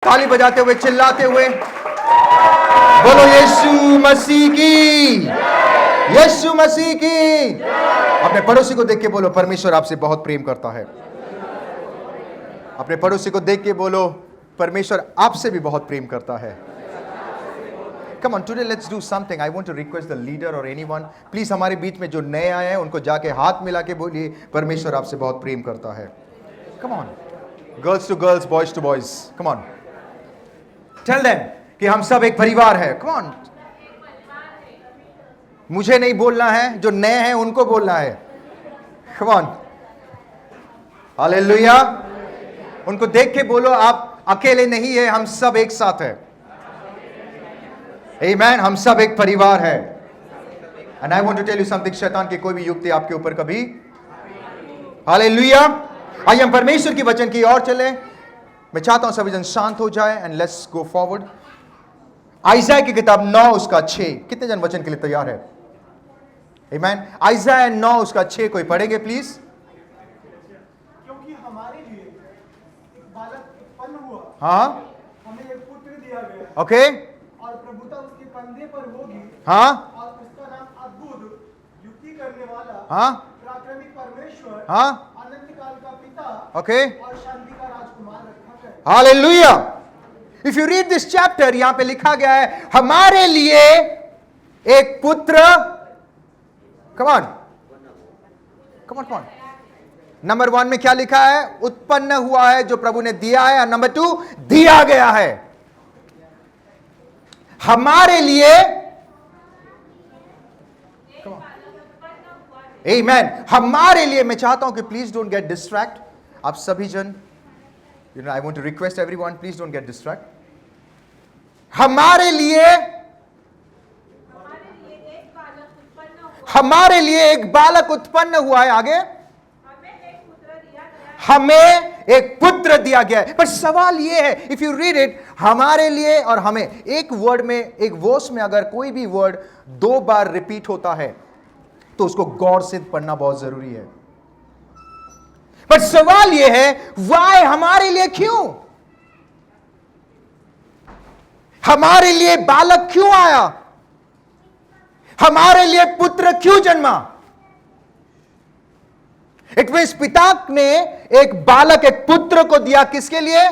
ताली बजाते हुए, चिल्लाते हुए बोलो यीशु मसीह की, यीशु मसीह की। अपने पड़ोसी को देख के बोलो परमेश्वर आपसे बहुत प्रेम करता है। अपने पड़ोसी को देख के बोलो परमेश्वर आपसे भी बहुत प्रेम करता है। Come on, today let's do something. I want to request the leader or anyone, please हमारे बीच में जो नए आए हैं उनको जाके हाथ मिला के बोलिए परमेश्वर आपसे बहुत प्रेम करता है। Come on, girls to girls, boys to boys. Come on, tell them कि हम सब एक परिवार है। Come on, मुझे नहीं बोलना है, जो नए हैं उनको बोलना है। Come on, hallelujah. उनको देख के बोलो आप अकेले नहीं है, हम सब एक साथ है। Amen, हम सब एक परिवार है। And I want to tell you something, शैतान की कोई भी युक्ति आपके ऊपर कभी, हालेलुया। आइए हम परमेश्वर की वचन की ओर चले। मैं चाहता हूं सभी जन शांत हो जाए एंड लेट्स गो फॉरवर्ड। आइज़ाया की किताब 9 उसका 6। कितने जन वचन के लिए तैयार है? Amen, आइज़ाया 9 उसका 6 कोई पढ़ेंगे प्लीज? क्योंकि हमारे लिए एक बालक उत्पन्न हुआ, हाँ, हमें एक पुत्र दिया गया, ओके, और प्रभुता उसके कंधे पर होगी, हाँ, और उसका नाम अद्भुत, युक्ति करने वाला, हाँ, पराक्रमी परमेश्वर, हाँ, अनंत काल का पिता, ओके, और शांति का राजकुमार रखा है। Hallelujah. If you read this chapter, यहां पे लिखा गया है हमारे लिए एक पुत्र, कमान कमान कमान। नंबर 1 में क्या लिखा है? उत्पन्न हुआ है, जो प्रभु ने दिया है। और नंबर 2, दिया गया है हमारे लिए। आमेन, हमारे लिए। मैं चाहता हूं कि प्लीज डोंट गेट डिस्ट्रैक्ट। आप सभी जन, you know, I want to request everyone, please don't get distract. हमारे लिए, हमारे लिए एक बालक उत्पन्न हुआ है। आगे, हमें एक पुत्र दिया गया है। पर सवाल यह है, इफ यू रीड इट, हमारे लिए और हमें, एक वर्ड में, एक वर्स में अगर कोई भी वर्ड 2 बार रिपीट होता है तो उसको गौर से पढ़ना बहुत जरूरी है। पर सवाल यह है, वाई, हमारे लिए क्यों? हमारे लिए बालक क्यों आया? हमारे लिए पुत्र क्यों जन्मा? इट मीन्स पिता ने एक बालक, एक पुत्र को दिया। किसके लिए?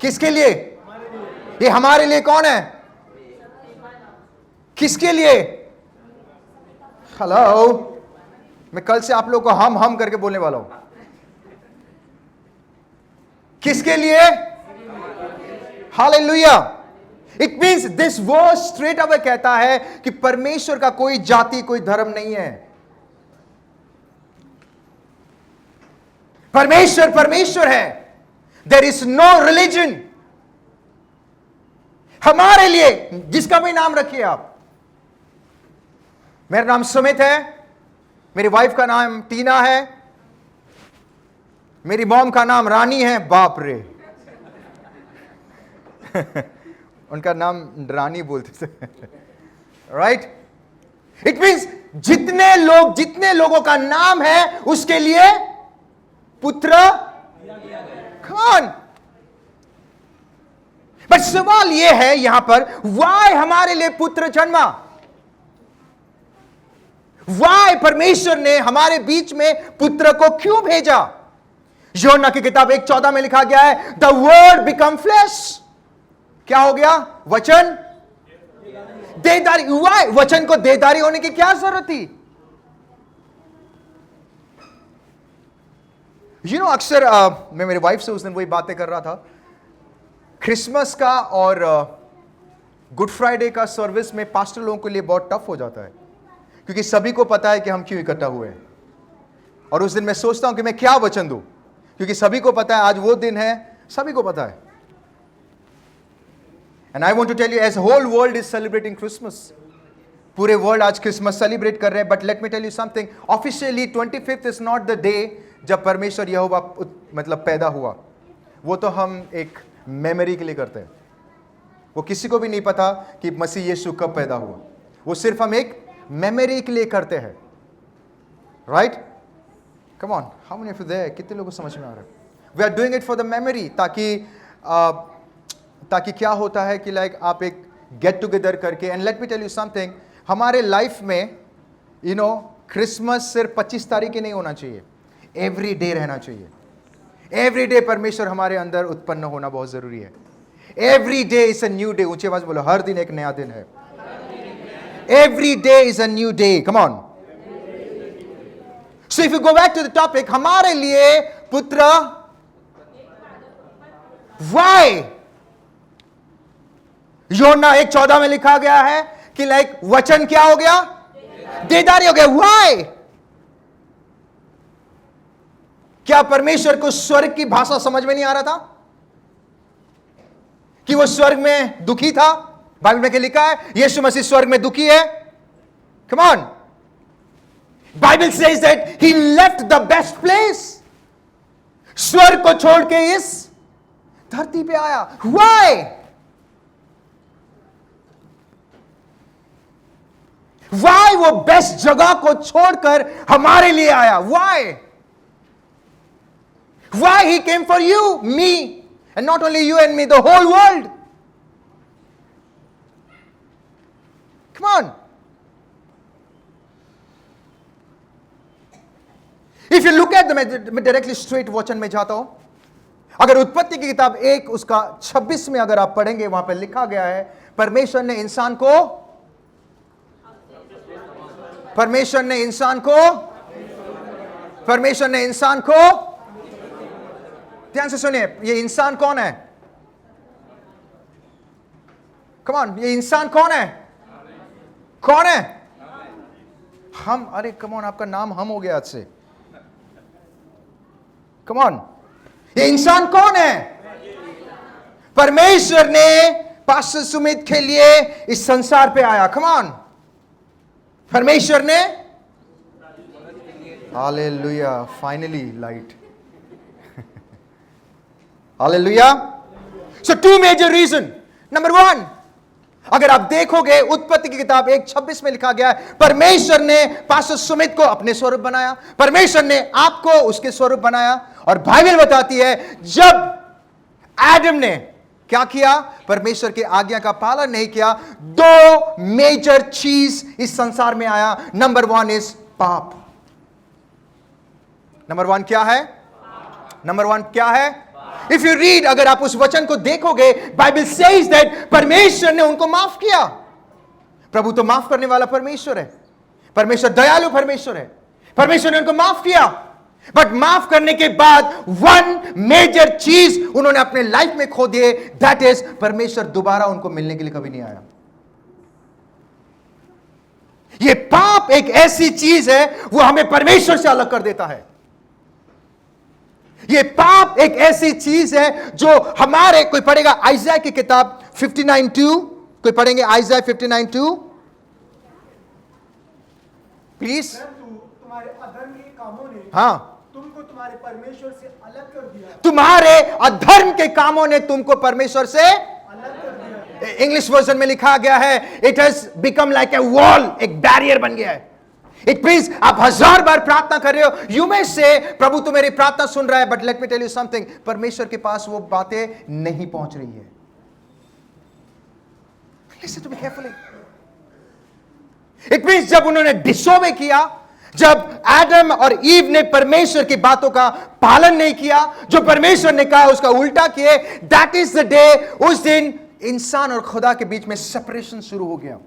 किसके लिए? ये हमारे लिए कौन है? किसके लिए? हेलो, मैं कल से आप लोगों को हम करके बोलने वाला हूं। किसके लिए? Hallelujah. It means this verse straight away कहता है कि परमेश्वर का कोई जाति, कोई धर्म नहीं है। परमेश्वर परमेश्वर है। There is no religion. हमारे लिए, जिसका भी नाम रखिए आप। मेरा नाम सुमित है, मेरी वाइफ का नाम टीना है, मेरी मॉम का नाम रानी है। बाप रे उनका नाम रानी बोलते थे। राइट? इट मीन्स जितने लोगों का नाम है उसके लिए पुत्र कौन? बट सवाल यह है यहां पर, वाई हमारे लिए पुत्र जन्मा? वाई परमेश्वर ने हमारे बीच में पुत्र को क्यों भेजा? यूहन्ना की किताब 1:14 में लिखा गया है, द वर्ड बिकम फ्लेश। क्या हो गया? वचन देहधारी हुआ है। वचन को देहधारी होने की क्या जरूरत थी? यू नो, अक्सर मैं मेरी वाइफ से उस दिन वही बातें कर रहा था। क्रिसमस का और गुड फ्राइडे का सर्विस में पास्टर लोगों के लिए बहुत टफ हो जाता है, क्योंकि सभी को पता है कि हम क्यों इकट्ठा हुए हैं। और उस दिन मैं सोचता हूं कि मैं क्या वचन दूं, क्योंकि सभी को पता है आज वो दिन है, सभी को पता है। And I want to tell you, as whole world is celebrating Christmas, पूरे वर्ल्ड आज क्रिसमस सेलिब्रेट कर रहे हैं। But let me tell you something, officially 25th is not the day जब परमेश्वर यहोवा मतलब पैदा हुआ। वो तो हम एक मेमोरी के लिए करते हैं। वो किसी को भी नहीं पता कि मसीह यीशु कब पैदा हुआ। वो सिर्फ हम एक मेमोरी के लिए करते हैं। Right? Come on, how many of you there? कितने लोगों को समझ में आ रहा है? We are doing it for the memory, ताकि ताकि क्या होता है कि लाइक आप एक गेट टुगेदर करके, and let me tell you something, हमारे लाइफ में क्रिसमस सिर्फ 25 तारीख ही नहीं होना चाहिए, एवरी डे रहना चाहिए। एवरी डे परमेश्वर हमारे अंदर उत्पन्न होना बहुत जरूरी है। Every day is a new day. ऊंची आवाज बोलो, हर दिन एक नया दिन है। Every day is a new day. Come on. So if you go back to the topic, हमारे लिए पुत्र वाई, योना 1:14 में लिखा गया है कि लाइक वचन क्या हो गया? देदारी हो गया। वाई? क्या परमेश्वर को स्वर्ग की भाषा समझ में नहीं आ रहा था कि वो स्वर्ग में दुखी था? बाइबल में क्या लिखा है? यीशु मसीह स्वर्ग में दुखी है। Come on. Bible says that he left the best place, स्वर्ग को छोड़ के इस धरती पे आया। व्हाई? व्हाई वो बेस्ट जगह को छोड़कर हमारे लिए आया? Why? Why he came for you, me, and not only you and me, the whole world. Come on. If you look at मैं directly straight वचन में जाता हूं। अगर उत्पत्ति की किताब 1 उसका 26 में अगर आप पढ़ेंगे, वहां पर लिखा गया है परमेश्वर ने इंसान को ध्यान से सुनिए, ये इंसान कौन है? कम ऑन, ये इंसान कौन है? कौन है? हम। अरे कम ऑन, आपका नाम हम हो गया आज से। कम ऑन, ये इंसान कौन है? परमेश्वर ने पास्टर सुमित के लिए इस संसार पे आया। कम ऑन, परमेश्वर ने। Hallelujah, finally light. Hallelujah. So two major reason. Number one, अगर आप देखोगे उत्पत्ति की किताब 1:26 में लिखा गया है परमेश्वर ने पास्टर सुमित को अपने स्वरूप बनाया, परमेश्वर ने आपको उसके स्वरूप बनाया। और बाइबल बताती है जब एडम ने क्या किया? परमेश्वर के आज्ञा का पालन नहीं किया, 2 मेजर चीज इस संसार में आया। नंबर 1 इज पाप। नंबर 1 क्या है? नंबर 1 क्या है? इफ यू रीड, अगर आप उस वचन को देखोगे, बाइबल सेज दैट परमेश्वर ने उनको माफ किया। प्रभु तो माफ करने वाला परमेश्वर है, परमेश्वर दयालु परमेश्वर है। परमेश्वर ने उनको माफ किया, बट माफ करने के बाद 1 मेजर चीज उन्होंने अपने लाइफ में खो दिए, दैट इज परमेश्वर दोबारा उनको मिलने के लिए कभी नहीं आया। ये पाप एक ऐसी चीज है, वो हमें परमेश्वर से अलग कर देता है। ये पाप एक ऐसी चीज है जो हमारे, कोई पढ़ेगा आइज़ाया की किताब 59:2, कोई पढ़ेंगे आइज़ाया 59:2 प्लीज। तुम्हारे अधर्म के कामों ने तुमको तुम्हारे परमेश्वर से अलग कर दिया। तुम्हारे अधर्म के कामों ने तुमको परमेश्वर से अलग कर दिया। इंग्लिश वर्जन में लिखा गया है it has become like a wall, एक बैरियर बन गया है। इट मींस आप 1000 बार प्रार्थना कर रहे हो, यू में से प्रभु तो मेरी प्रार्थना सुन रहा है, but let me tell you something, परमेश्वर के पास वो बातें नहीं पहुंच रही है। Listen to me carefully. It means जब उन्होंने डिसोबे किया, जब एडम और ईव ने परमेश्वर की बातों का पालन नहीं किया, जो परमेश्वर ने कहा उसका उल्टा किए, दैट इज द डे, उस दिन इंसान और खुदा के बीच में सेपरेशन शुरू हो गया,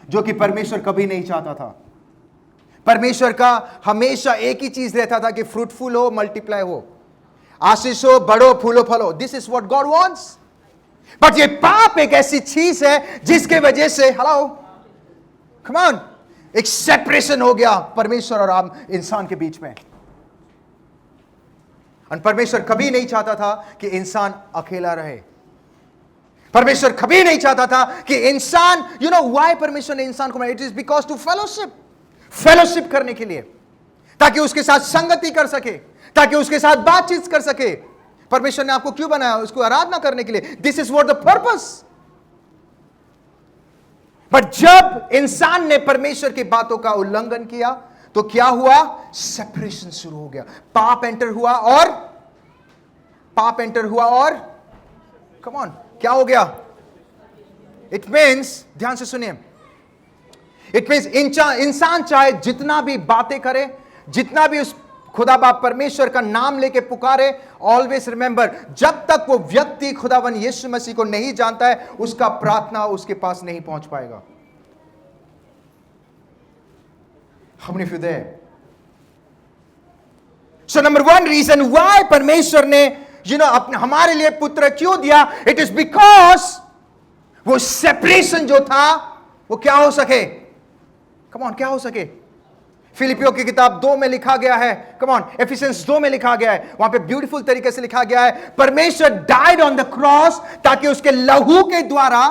जो कि परमेश्वर कभी नहीं चाहता था। परमेश्वर का हमेशा एक ही चीज रहता था कि फ्रूटफुल हो, मल्टीप्लाई हो, आशीष हो, बढ़ो, फूलो, फलो। This is what God wants. But ये पाप एक ऐसी चीज है जिसके वजह से, हेलो कम ऑन, एक सेपरेशन हो गया परमेश्वर और आम इंसान के बीच में। और परमेश्वर कभी नहीं चाहता था कि इंसान अकेला रहे। परमेश्वर कभी नहीं चाहता था कि इंसान, यू नो व्हाई परमेश्वर ने इंसान को बनाया? It is because to fellowship करने के लिए, ताकि उसके साथ संगति कर सके, ताकि उसके साथ बातचीत कर सके। परमेश्वर ने आपको क्यों बनाया? उसको आराधना करने के लिए। This is what the purpose. But जब इंसान ने परमेश्वर की बातों का उल्लंघन किया तो क्या हुआ? सेपरेशन शुरू हो गया, पाप एंटर हुआ और पाप एंटर हुआ और कम ऑन क्या हो गया? इट मीन्स, ध्यान से सुनिए, इट मीन्स इंसान चाहे जितना भी बातें करे, जितना भी उस खुदा बाप परमेश्वर का नाम लेके पुकारे, ऑलवेज रिमेंबर, जब तक वो व्यक्ति खुदावन यीशु मसीह को नहीं जानता है, उसका प्रार्थना उसके पास नहीं पहुंच पाएगा। हमने फिर दे सो नंबर वन रीजन वाई परमेश्वर ने अपने हमारे लिए पुत्र क्यों दिया, इट इज बिकॉज वो सेपरेशन जो था वो क्या हो सके, कम ऑन, क्या हो सके। फिलिपियों की किताब 2 में लिखा गया है, कम ऑन, एफिसियंस 2 में लिखा गया है, वहां पे ब्यूटीफुल तरीके से लिखा गया है, परमेश्वर डाइड ऑन द क्रॉस ताकि उसके लहू के द्वारा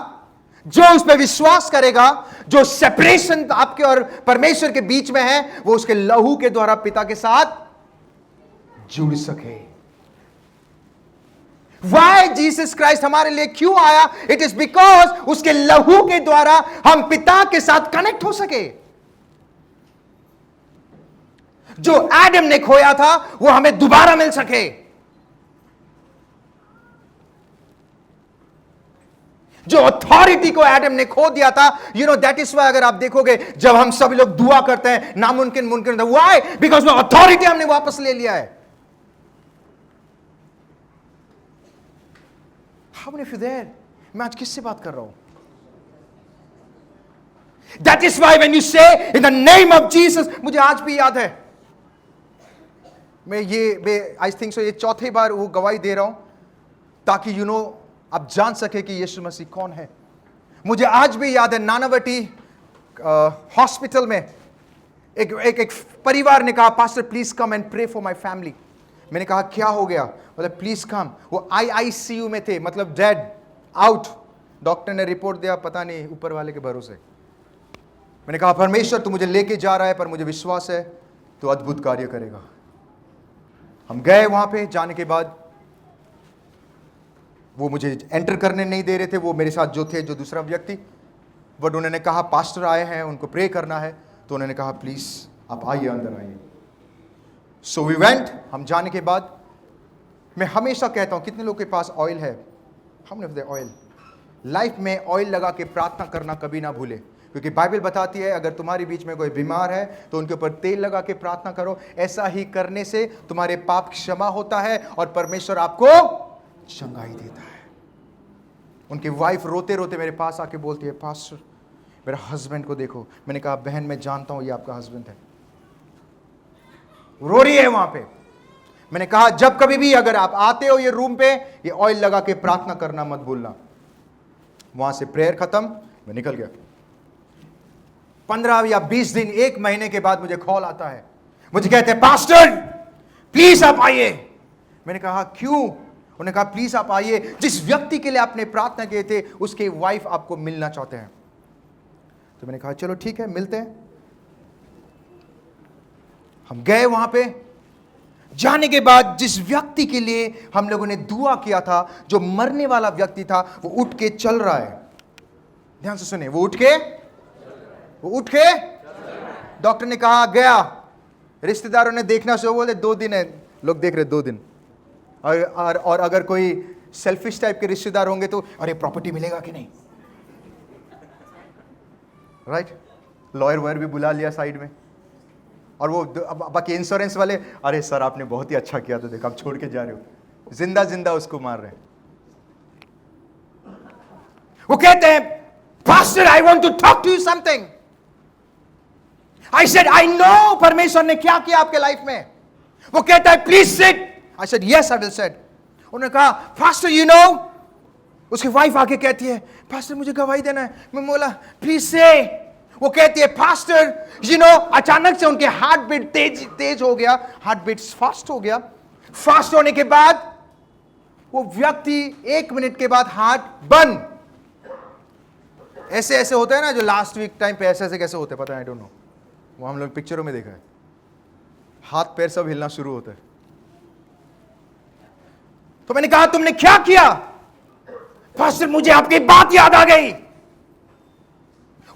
जो उस पर विश्वास करेगा, जो सेपरेशन आपके और परमेश्वर के बीच में है, वो उसके लहू के द्वारा पिता के साथ जुड़ सके। Why जीसस क्राइस्ट हमारे लिए क्यों आया? इट इज बिकॉज उसके लहू के द्वारा हम पिता के साथ कनेक्ट हो सके। जो एडम ने खोया था वो हमें दोबारा मिल सके। जो अथॉरिटी को एडम ने खो दिया था, दैट इज वाई अगर आप देखोगे जब हम सभी लोग दुआ करते हैं नामुमकिन मुमकिन होता है, व्हाई? बिकॉज वो अथॉरिटी हमने वापस ले लिया है। How many of you there? मैं आज किससे बात कर रहा हूं? That is why when you say in the name of Jesus, मुझे आज भी याद है, मैं आई थिंक सो ये चौथी बार वो गवाही दे रहा हूं ताकि आप जान सके कि यीशु मसीह कौन है। मुझे आज भी याद है नानावटी हॉस्पिटल में एक परिवार ने कहा, pastor please come and pray for my family. मैंने कहा क्या हो गया? बोले प्लीज कम। वो IICU में थे, मतलब डेड आउट। डॉक्टर ने रिपोर्ट दिया, पता नहीं ऊपर वाले के भरोसे। मैंने कहा परमेश्वर तू मुझे लेके जा रहा है, पर मुझे विश्वास है तू अद्भुत कार्य करेगा। हम गए वहां पे, जाने के बाद वो मुझे एंटर करने नहीं दे रहे थे, वो मेरे साथ जो थे, जो दूसरा व्यक्ति, बट उन्होंने कहा पास्टर आए हैं, उनको प्रे करना है, तो उन्होंने कहा प्लीज आप आइए, अंदर आइए। So we went. हम जाने के बाद, मैं हमेशा कहता हूं कितने लोग के पास ऑयल है? हमने ऑयल, लाइफ में ऑयल लगा के प्रार्थना करना कभी ना भूले, क्योंकि बाइबल बताती है अगर तुम्हारे बीच में कोई बीमार है तो उनके ऊपर तेल लगा के प्रार्थना करो। ऐसा ही करने से तुम्हारे पाप क्षमा होता है और परमेश्वर आपको चंगाई देता है। उनकी वाइफ रोते रोते मेरे पास आके बोलती है पास्टर मेरे हस्बैंड को देखो। मैंने कहा बहन मैं जानता हूं ये आपका हस्बैंड है। रो रही है वहां पे। मैंने कहा जब कभी भी अगर आप आते हो ये रूम पे, ये ऑयल लगा के प्रार्थना करना मत भूलना। वहां से प्रेयर खत्म, मैं निकल गया। 15 या 20 दिन, 1 महीने के बाद मुझे कॉल आता है, मुझे कहते हैं पास्टर प्लीज आप आइए। मैंने कहा क्यों? उन्होंने कहा प्लीज आप आइए, जिस व्यक्ति के लिए आपने प्रार्थना किए थे उसके वाइफ आपको मिलना चाहते हैं। तो मैंने कहा चलो ठीक है मिलते हैं। हम गए वहां पे। जाने के बाद जिस व्यक्ति के लिए हम लोगों ने दुआ किया था, जो मरने वाला व्यक्ति था, वो उठ के चल रहा है। ध्यान से सुने, वो उठ के डॉक्टर ने कहा गया। रिश्तेदारों ने देखना शुरू, बोले 2 दिन है, लोग देख रहे 2 दिन। और अगर कोई सेल्फिश टाइप के रिश्तेदार होंगे तो अरे प्रॉपर्टी मिलेगा कि नहीं, राइट? लॉयर वॉयर भी बुला लिया साइड में। और वो बाकी इंश्योरेंस वाले, अरे सर आपने बहुत ही अच्छा किया, तो देखो आप छोड़ के जा रहे हो। जिंदा जिंदा उसको मार रहे हैं। वो कहते हैं pastor I want to talk to you something. I said I know परमेश्वर ने क्या किया आपके लाइफ में। वो कहता है please sit. I said yes I will sit. उन्होंने कहा पास्टर यू नो, उसकी वाइफ आके कहती है पास्टर मुझे गवाही देना है। मैं बोला प्लीज से। वो कहती है पास्टर यू नो, अचानक से उनके हार्ट बीट तेज हो गया, हार्ट बीट फास्ट हो गया। फास्ट होने के बाद वो व्यक्ति 1 मिनट के बाद हार्ट बंद। ऐसे ऐसे होता है ना, जो लास्ट वीक टाइम पे ऐसे ऐसे कैसे होते हैं पता है, आई डोंट नो, वो हम लोग पिक्चरों में देखा है। हाथ पैर सब हिलना शुरू होता है। तो मैंने कहा तुमने क्या किया? पास्टर मुझे आपकी बात याद आ गई।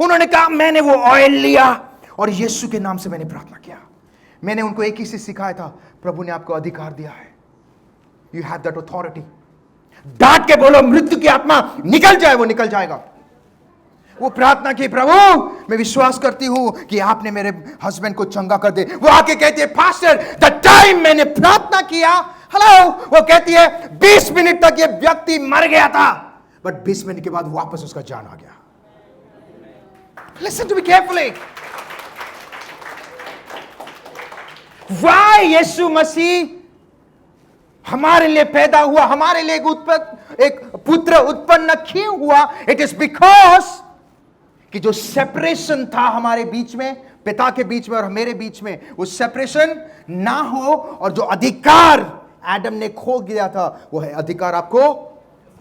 उन्होंने कहा मैंने वो ऑयल लिया और यीशु के नाम से मैंने प्रार्थना किया। मैंने उनको एक ही चीज सिखाया था, प्रभु ने आपको अधिकार दिया है। You have that authority. डांट के बोलो मृत्यु की आत्मा निकल जाए, वो निकल जाएगा। वो प्रार्थना की, प्रभु मैं विश्वास करती हूं कि आपने मेरे हस्बैंड को चंगा कर दे। वो आके कहती है, पास्टर द टाइम मैंने प्रार्थना किया, हेलो, वो कहती है 20 मिनट तक ये व्यक्ति मर गया था, बट 20 मिनट के बाद वापस उसका जान आ गया। Listen to me carefully. Why Yeshu Masih हमारे लिए पैदा हुआ, हमारे लिए एक पुत्र उत्पन्न क्यों हुआ? इट इज बिकॉज कि जो सेपरेशन था हमारे बीच में, पिता के बीच में और मेरे बीच में, वो सेपरेशन ना हो, और जो अधिकार एडम ने खो दिया था, वो है अधिकार आपको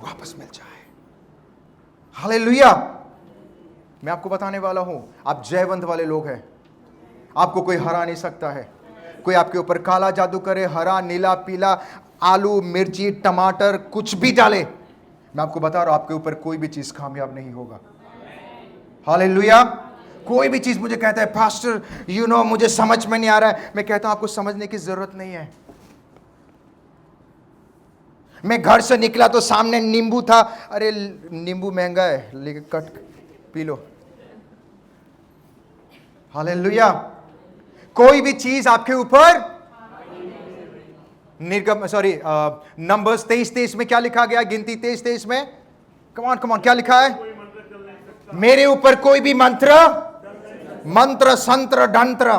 वापस मिल जाए। हालेलुया। मैं आपको बताने वाला हूं, आप जयवंत वाले लोग हैं, आपको कोई हरा नहीं सकता है। कोई आपके ऊपर काला जादू करे, हरा, नीला, पीला, आलू, मिर्ची, टमाटर, कुछ भी डाले, मैं आपको बता रहा हूं, आपके ऊपर कोई भी चीज कामयाब नहीं होगा। हालेलुया। कोई भी चीज मुझे कहता है, पास्टर यू नो मुझे समझ में नहीं आ रहा है, मैं कहता हूं आपको समझने की जरूरत नहीं है। मैं घर से निकला तो सामने नींबू था, अरे नींबू महंगा है, लेके कट पी लो। हालेलुया। कोई भी चीज आपके ऊपर, नंबर्स 23:23 में क्या लिखा गया? गिनती 23:23 में, कमान कमान, क्या लिखा है? मेरे ऊपर कोई भी मंत्र संत्र डंत्र,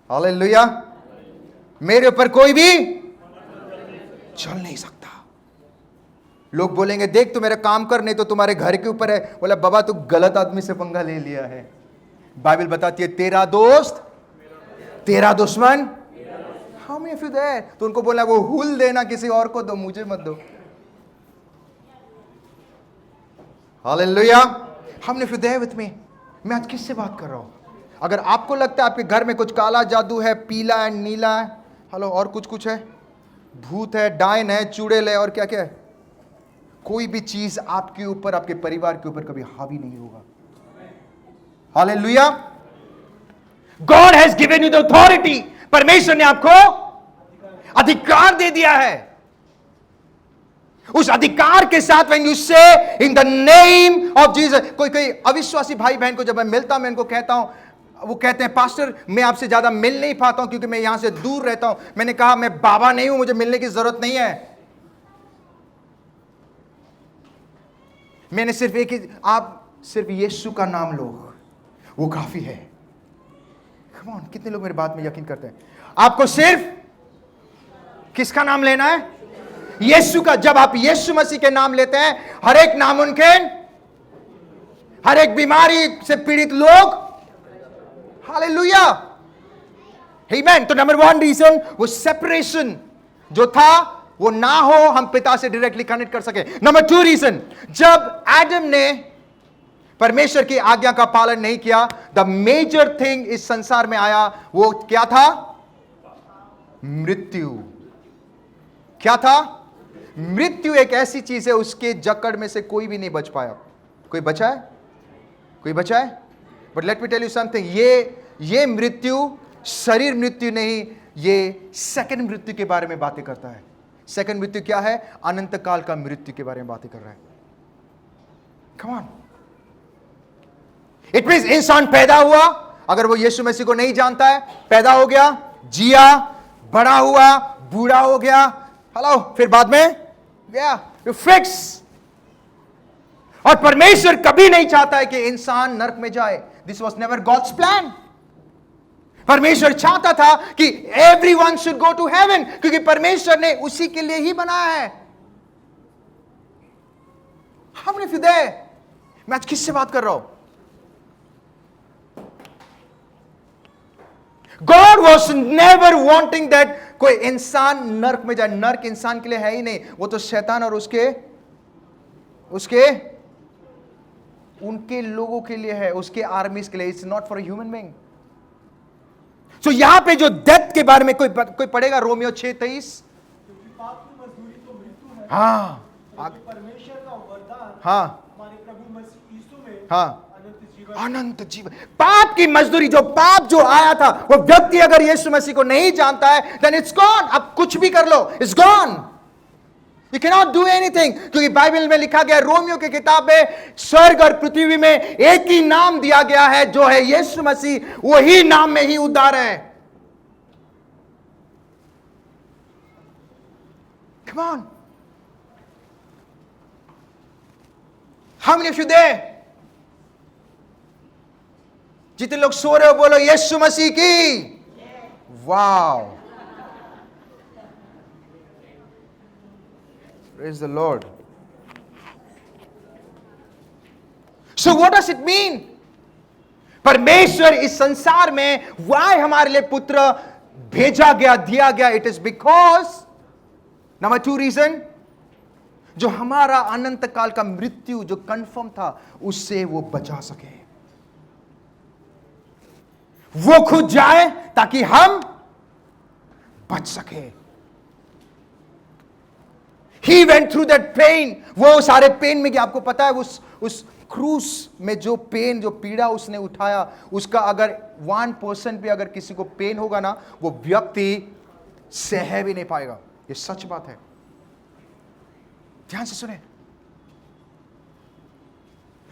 हालेलुया, मेरे ऊपर कोई भी चल नहीं सकता। लोग बोलेंगे देख तू मेरा काम कर, नहीं तो तुम्हारे घर के ऊपर है। बोला बाबा तू गलत आदमी से पंगा ले लिया है। बाइबल बताती है तेरा दोस्त तेरा दुश्मन। How many of you there? तो उनको बोला वो हुल देना किसी और को दो, मुझे मत दो। Hallelujah. How many of you there with me? मैं आज किससे बात कर रहा हूं? अगर आपको लगता है आपके घर में कुछ काला जादू है, पीला है, नीला है, हेलो, और कुछ है, भूत है, डायन है, चुड़ैल है, और क्या क्या है, कोई भी चीज आपके ऊपर, आपके परिवार के ऊपर कभी हावी नहीं होगा। Hallelujah. God has given you the authority. परमेश्वर ने आपको अधिकार दे दिया है। उस अधिकार के साथ when you say in the name of Jesus, कोई अविश्वासी भाई बहन को जब मैं मिलता हूं, मैं इनको कहता हूं, वो कहते हैं पास्टर मैं आपसे ज्यादा मिल नहीं पाता हूं क्योंकि मैं यहां से दूर रहता हूं। मैंने कहा मैं बाबा नहीं हूं, मुझे मिलने की जरूरत नहीं है। मैंने सिर्फ एक ही, आप सिर्फ यीशु का नाम लो, वो काफी है। कम ऑन, कितने लोग मेरी बात में यकीन करते हैं? आपको सिर्फ किसका नाम लेना है? यीशु का। जब आप यीशु मसीह के नाम लेते हैं, हर एक नामुमकिन, हर एक बीमारी से पीड़ित लोग, हालेलुया, आमीन। तो नंबर 1 रीजन, वो सेपरेशन जो था वो ना हो, हम पिता से डायरेक्टली कनेक्ट कर सके। नंबर 2 रीजन, जब एडम ने परमेश्वर की आज्ञा का पालन नहीं किया, द मेजर थिंग इस संसार में आया, वो क्या था? मृत्यु। क्या था? मृत्यु एक ऐसी चीज है, उसके जकड़ में से कोई भी नहीं बच पाया। कोई बचा है? कोई बचा है? But let me tell you something, ये मृत्यु शरीर मृत्यु नहीं, ये सेकंड मृत्यु के बारे में बातें करता है। सेकंड मृत्यु क्या है? अनंत काल का मृत्यु के बारे में बातें कर रहा है। कम ऑन, इट मींस इंसान पैदा हुआ, अगर वो यीशु मसीह को नहीं जानता है, पैदा हो गया, जिया, बड़ा हुआ, बूढ़ा हो गया, हेलो, फिर बाद में गया, यू फिक्स। और परमेश्वर कभी नहीं चाहता है कि इंसान नरक में जाए। This was never God's plan. परमेश्वर चाहता था कि everyone should go to heaven, क्योंकि परमेश्वर ने उसी के लिए ही बनाया है। How many of you there? मैं आज किससे बात कर रहा हूं? God was never wanting that कोई इंसान नरक में जाए। नरक इंसान के लिए है ही नहीं, वो तो शैतान और उसके उनके लोगों के लिए है, उसके आर्मीज के लिए। It's not for human being. So यहां पे जो डेथ के बारे में कोई पढ़ेगा, रोमियो 6:23। क्योंकि पाप की मजदूरी तो मृत्यु है, हाँ, परमेश्वर का वरदान हाँ, हमारे प्रभु मसीह यीशु में हाँ, अनंत जीवन जीवन। अनंत जीवन। पाप की मजदूरी, जो पाप जो आया था, वो व्यक्ति अगर यीशु मसीह को नहीं जानता है, देन इट्स गॉन। अब कुछ भी कर लो, it's gone. You can not do anything, क्योंकि बाइबल में लिखा गया, रोमियो की किताब में, स्वर्ग और पृथ्वी में एक ही नाम दिया गया है, जो है यीशु मसीह। वही नाम में ही उद्धार है। Come on, how many of you there? जितने लोग सो रहे हो बोलो यीशु मसीह की। Wow, praise the Lord. So what does it mean? परमेश्वर इस संसार में why हमारे लिए पुत्र भेजा गया, दिया गया? It is because, number 2 reason, जो हमारा अनंत काल का मृत्यु जो कंफर्म था, उससे वो बचा सके। वो खुद जाए ताकि हम बच सके। He went through that pain. वो सारे पेन में गया। आपको पता है उस क्रूस में जो पेन, जो पीड़ा उसने उठाया, उसका अगर 1% भी अगर किसी को पेन होगा ना, वो व्यक्ति सह भी नहीं पाएगा। ये सच बात है, ध्यान से सुने।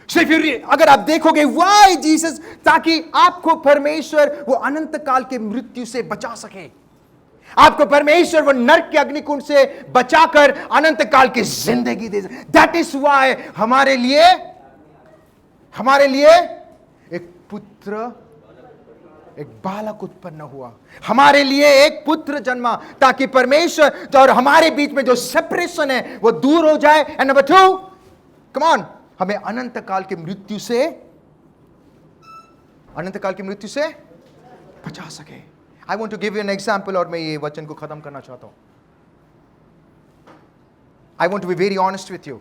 अगर आप देखोगे वाई जीसस, ताकि आपको परमेश्वर वो अनंत काल के मृत्यु से बचा सके। आपको परमेश्वर वो नरक के अग्निकुंड से बचाकर अनंत काल की जिंदगी दे। दैट इज वाई हमारे लिए एक पुत्र, एक बालक उत्पन्न हुआ। हमारे लिए एक पुत्र जन्मा, ताकि परमेश्वर और हमारे बीच में जो सेपरेशन है वो दूर हो जाए। एंड नंबर 2, कम ऑन, हमें अनंत काल की मृत्यु से बचा सके। I want to give you an example, और मैं ये वचन को खत्म करना चाहता हूं। I want to be very honest with you.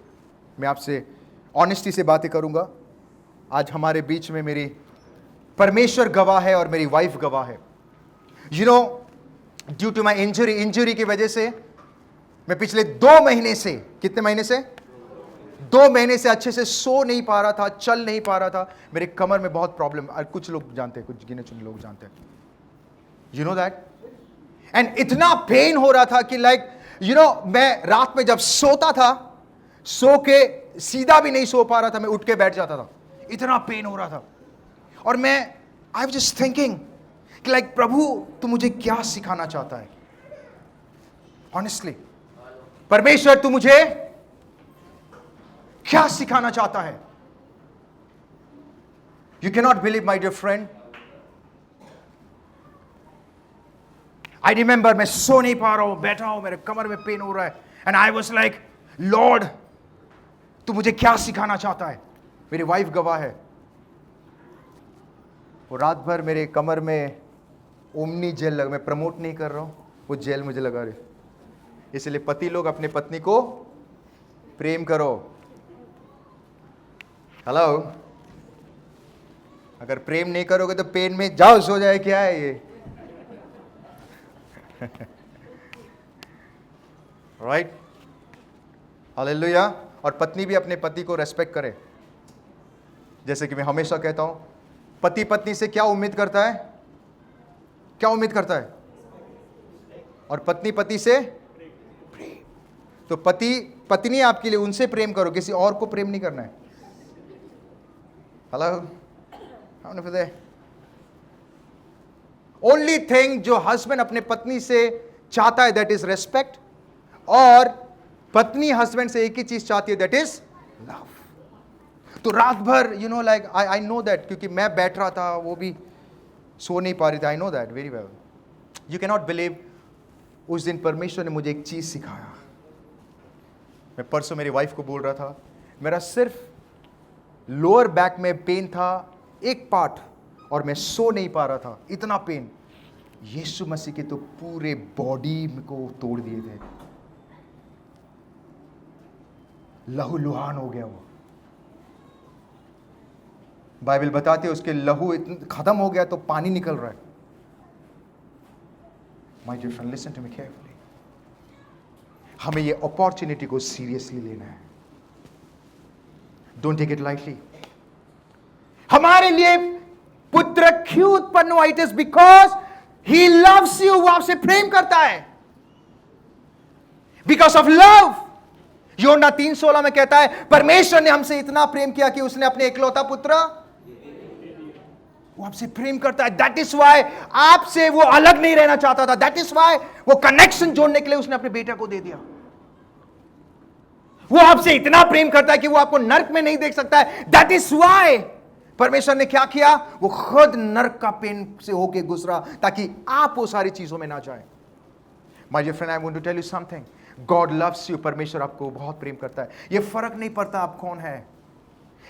मैं आपसे ऑनेस्टी से बातें करूंगा। आज हमारे बीच में मेरी परमेश्वर गवाह है और मेरी वाइफ गवाह है। You know, due to my injury की वजह से मैं पिछले 2 महीने से, कितने महीने से? 2 महीने से अच्छे से सो नहीं पा रहा था, चल नहीं पा रहा था। मेरे कमर में बहुत प्रॉब्लम, कुछ लोग जानते हैं, कुछ गिने चुने लोग जानते हैं। You know that? एंड इतना पेन हो रहा था कि लाइक यू नो, मैं रात में जब सोता था, सो के सीधा भी नहीं सो पा रहा था, मैं उठ के बैठ जाता था, इतना पेन हो रहा था। और मैं आई वाज जस्ट थिंकिंग कि लाइक प्रभु, तू मुझे क्या सिखाना चाहता है? ऑनेस्टली, परमेश्वर तू मुझे क्या सिखाना चाहता है? You can not believe my dear friend, I remember मैं सो नहीं पा रहा हूं, बैठा हूं, मेरे कमर में पेन हो रहा है। And I was like, Lord तू मुझे क्या सिखाना चाहता है? मेरी वाइफ गवाह है। वो रात भर मेरे कमर में ओमनी जेल लगा, मैं प्रमोट नहीं कर रहा हूं, वो जेल मुझे लगा रही। इसलिए पति लोग अपने पत्नी को प्रेम करो। हेलो, अगर प्रेम नहीं करोगे तो पेन में जाओ सो जाए। क्या है ये? राइट? हालेलुया। और पत्नी भी अपने पति को रेस्पेक्ट करे। जैसे कि मैं हमेशा कहता हूं, पति पत्नी से क्या उम्मीद करता है? क्या उम्मीद करता है? और पत्नी पति से प्रेम। तो पत्नी आपके लिए, उनसे प्रेम करो, किसी और को प्रेम नहीं करना है। हेलो, ओनली थिंग जो हस्बैंड अपने पत्नी से चाहता है, दैट इज रेस्पेक्ट। और पत्नी हस्बैंड से एक ही चीज चाहती है, दैट इज लव। तो रात भर you know like I know that, क्योंकि मैं बैठ रहा था, वो भी सो नहीं पा रही थी। I know that very well. You can not believe, उस दिन परमेश्वर ने मुझे एक चीज सिखाया। मैं परसों मेरी वाइफ को बोल रहा था, मेरा सिर्फ लोअर बैक में पेन था, एक पार्ट, और मैं सो नहीं पा रहा था, इतना पेन। यीशु मसीह के तो पूरे बॉडी को तोड़ दिए थे, लहूलुहान हो गया वो। बाइबल बताते हैं उसके लहू खत्म हो गया तो पानी निकल रहा है। My dear friend, listen to me carefully. हमें ये अपॉर्चुनिटी को सीरियसली लेना है। Don't take it lightly. हमारे लिए पुत्र क्यों उत्पन्न हुआ? It is because he loves you, वो आपसे प्रेम करता है। Because of love. यूहन्ना 3:16 में कहता है परमेश्वर ने हमसे इतना प्रेम किया कि उसने अपने इकलौता पुत्र, वो आपसे प्रेम करता है। दैट इज वाई आपसे वो अलग नहीं रहना चाहता था। दैट इज वाई वो कनेक्शन जोड़ने के लिए उसने अपने बेटे को दे दिया। वो आपसे इतना प्रेम करता है कि वो आपको नरक में नहीं देख सकता है। दैट इज वाई परमेश्वर ने क्या किया, वो खुद नरक का पेन से होके गुजरा ताकि आप वो सारी चीजों में ना जाए। My dear friend, I want to tell you something. God loves you. परमेश्वर आपको बहुत प्रेम करता है। ये फर्क नहीं पड़ता आप कौन है,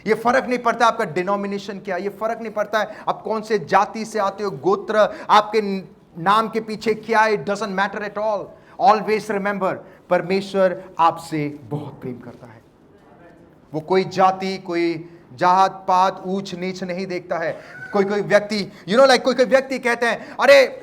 ये फर्क नहीं पड़ता आपका डिनोमिनेशन क्या, ये फर्क नहीं पड़ता है आप कौन से जाति से आते हो, गोत्र आपके नाम के पीछे क्या है। It doesn't matter at all. Always remember, परमेश्वर आपसे बहुत प्रेम करता है। वो कोई जाति, कोई जात पात, ऊंच नीच नहीं देखता है। कोई कोई व्यक्ति कोई कोई व्यक्ति कहते हैं अरे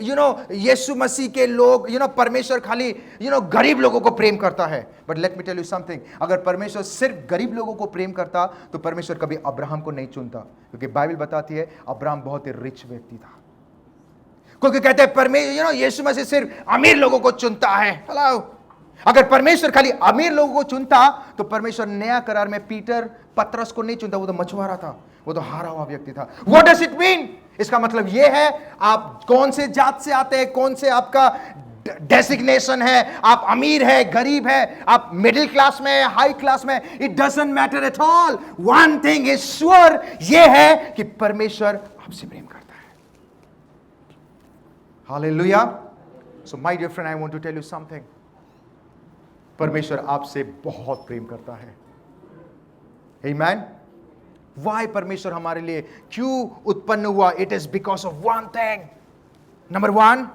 यीशु मसीह के लोग परमेश्वर खाली गरीब लोगों को प्रेम करता है। But let me tell you something, अगर परमेश्वर सिर्फ गरीब लोगों को प्रेम करता तो परमेश्वर कभी अब्राहम को नहीं चुनता, क्योंकि बाइबल बताती है अब्राहम बहुत ही रिच व्यक्ति था। कोई कहते हैं परमेश्वर यीशु मसीह सिर्फ अमीर लोगों को चुनता है। हेलो, अगर परमेश्वर खाली अमीर लोगों को चुनता तो परमेश्वर नया करार में पीटर पतरस को नहीं चुनता। वो तो मछुआरा था, वो तो हारा हुआ व्यक्ति था। What does it mean? इसका मतलब यह है आप कौन से जात से आते हैं, कौन से आपका डेसिग्नेशन है, आप अमीर है, गरीब है, आप मिडिल क्लास में, हाई क्लास में, it doesn't matter at all. One thing is sure, यह है कि परमेश्वर आपसे प्रेम करता है। Hallelujah. So my dear friend, I want to tell you something. परमेश्वर आपसे बहुत प्रेम करता है। आमीन। Why परमेश्वर हमारे लिए क्यों उत्पन्न हुआ? It is because of one thing. Number one,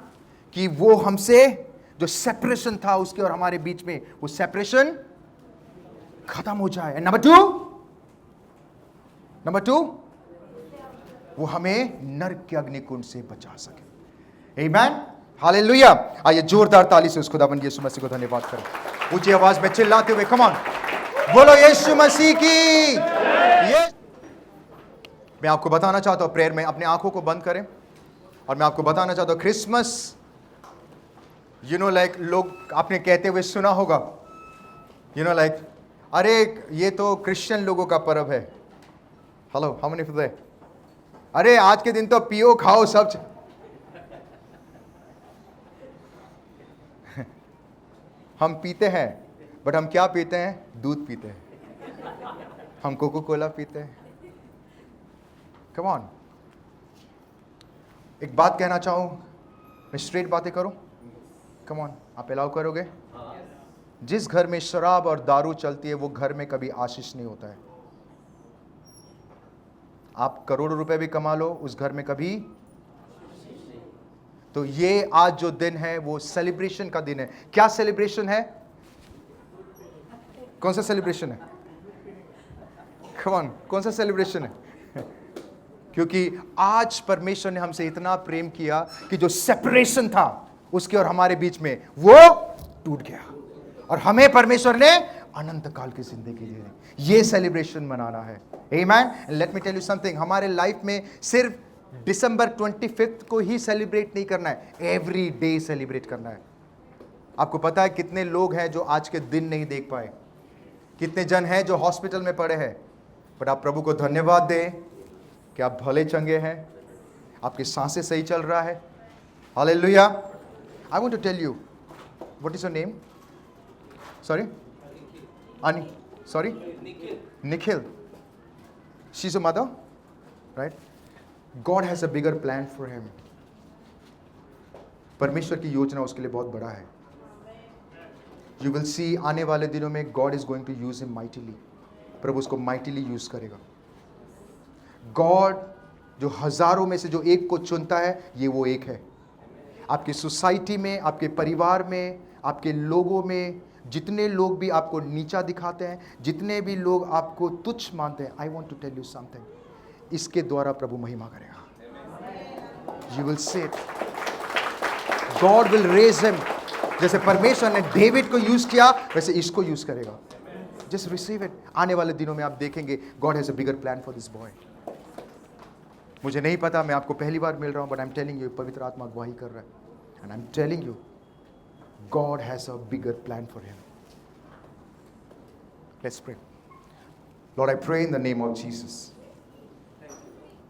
कि वो हमसे जो सेपरेशन था उसके और हमारे बीच में, वो सेपरेशन खत्म हो जाए। नंबर टू, वो हमें नरक के अग्निकुंड से बचा सके। आमीन। हालेलुया। आइए जोरदार ताली से उस खुदावंद यीशु मसीह को धन्यवाद करें। ऊंची आवाज में चिल्लाते हुए कम ऑन बोलो यीशु मसीह की। मैं आपको बताना चाहता हूं, प्रेयर में अपने आंखों को बंद करें और मैं आपको बताना चाहता हूं, क्रिसमस लोग आपने कहते हुए सुना होगा अरे ये तो क्रिश्चियन लोगों का पर्व है। हेलो, हाउ मेनी ऑफ अरे आज के दिन तो पियो खाओ सब। हम पीते हैं, बट हम क्या पीते हैं? दूध पीते हैं, हम कोको कोला पीते हैं। कम ऑन। एक बात कहना चाहूं, मैं स्ट्रेट बातें करूं? कम ऑन, आप अलाउ करोगे? जिस घर में शराब और दारू चलती है वो घर में कभी आशीष नहीं होता है। आप करोड़ों रुपए भी कमा लो, उस घर में कभी। तो ये आज जो दिन है वो सेलिब्रेशन का दिन है। क्या सेलिब्रेशन है? कौन सा सेलिब्रेशन है? कम ऑन, कौन सा सेलिब्रेशन है? क्योंकि आज परमेश्वर ने हमसे इतना प्रेम किया कि जो सेपरेशन था उसके और हमारे बीच में वो टूट गया और हमें परमेश्वर ने अनंत काल की जिंदगी दी है। ये सेलिब्रेशन मनाना है। Amen. Let me tell you something, हमारे लाइफ में सिर्फ दिसंबर 25 को ही सेलिब्रेट नहीं करना है, एवरी डे सेलिब्रेट करना है। आपको पता है कितने लोग हैं जो आज के दिन नहीं देख पाए, कितने जन हैं जो हॉस्पिटल में पड़े हैं, बट आप प्रभु को धन्यवाद दें कि आप भले चंगे हैं, आपकी सांसें सही चल रहा है। Hallelujah. I want to tell you, what is your name? Sorry, Nikhil. She is a mother, right? God has a bigger plan for him. परमेश्वर की योजना उसके लिए बहुत बड़ा है। यू विल सी आने वाले दिनों में God is going to use him mightily. प्रभु उसको माइटिली यूज करेगा। गॉड जो हजारों में से जो एक को चुनता है, ये वो एक है। आपकी सोसाइटी में, आपके परिवार में, आपके लोगों में जितने लोग भी आपको नीचा दिखाते हैं, जितने भी लोग आपको तुच्छ मानते हैं, I want to tell you something, इसके द्वारा प्रभु महिमा करेगा। You will see it. God will raise him. जैसे परमेश्वर ने डेविड को यूज किया, वैसे इसको यूज करेगा। Just receive it. आने वाले दिनों में आप देखेंगे God has a bigger plan for this boy. मुझे नहीं पता, मैं आपको पहली बार मिल रहा हूं, but I am telling you, पवित्र आत्मा अगुवाही कर रहा है। And I am telling you, God has a bigger plan for him. Let's pray. Lord, I pray in the name of Jesus.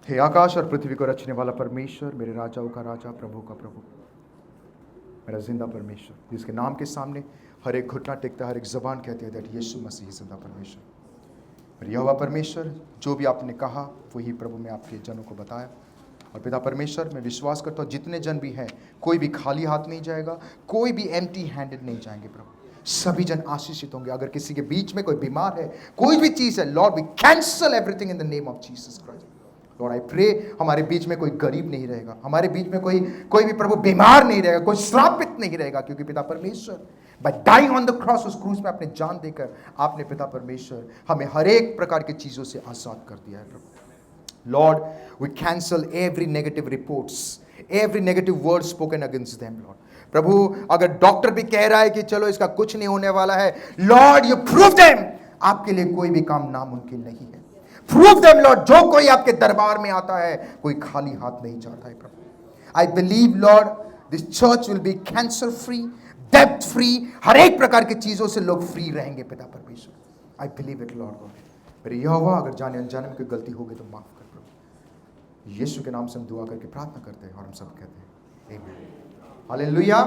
हे आकाश और पृथ्वी को रचने वाला परमेश्वर, मेरे राजाओं का राजा, प्रभु का प्रभु, मेरा जिंदा परमेश्वर, जिसके नाम के सामने हर एक घुटना टेकता, हर एक जबान कहती है दैट यीशु मसीह जिंदा परमेश्वर। मेरे यहोवा परमेश्वर, जो भी आपने कहा वही प्रभु मैं आपके जनों को बताया। और पिता परमेश्वर, मैं विश्वास करता हूँ जितने जन भी हैं, कोई भी खाली हाथ नहीं जाएगा, कोई भी एम्प्टी हैंडेड नहीं जाएंगे प्रभु। सभी जन आशीषित होंगे। अगर किसी के बीच में कोई बीमार है, कोई भी चीज़ है, Lord we cancel everything in the name of Jesus Christ. Lord I pray, हमारे बीच में कोई गरीब नहीं रहेगा, हमारे बीच में कोई भी प्रभु बीमार नहीं रहेगा, कोई श्रापित नहीं रहेगा, क्योंकि पिता परमेश्वर by dying on the cross, उस क्रूस में अपने जान देकर आपने पिता परमेश्वर हमें हर एक प्रकार की चीज़ों से आज़ाद कर दिया है प्रभु। Lord we cancel every negative reports, every negative word spoken against them Lord. प्रभु अगर डॉक्टर भी कह रहा है कि चलो इसका कुछ नहीं होने वाला है, लॉर्ड यू प्रूव देम, आपके लिए कोई भी काम नामुमकिन नहीं है। प्रूव देम लॉर्ड, जो कोई आपके दरबार में आता है कोई खाली हाथ नहीं जाता है प्रभु। I believe Lord this church will be cancer free, डेब्ट फ्री, हर एक प्रकार की चीजों से लोग फ्री रहेंगे पिता परमेश्वर। I believe it Lord God. मेरे यहोवा, अगर जाने अनजाने में कोई गलती होगी तो माफ कर प्रभु। यीशु के नाम से हम दुआ करके प्रार्थना करते हैं और हम सब कहते हैं आमीन। हालेलुया।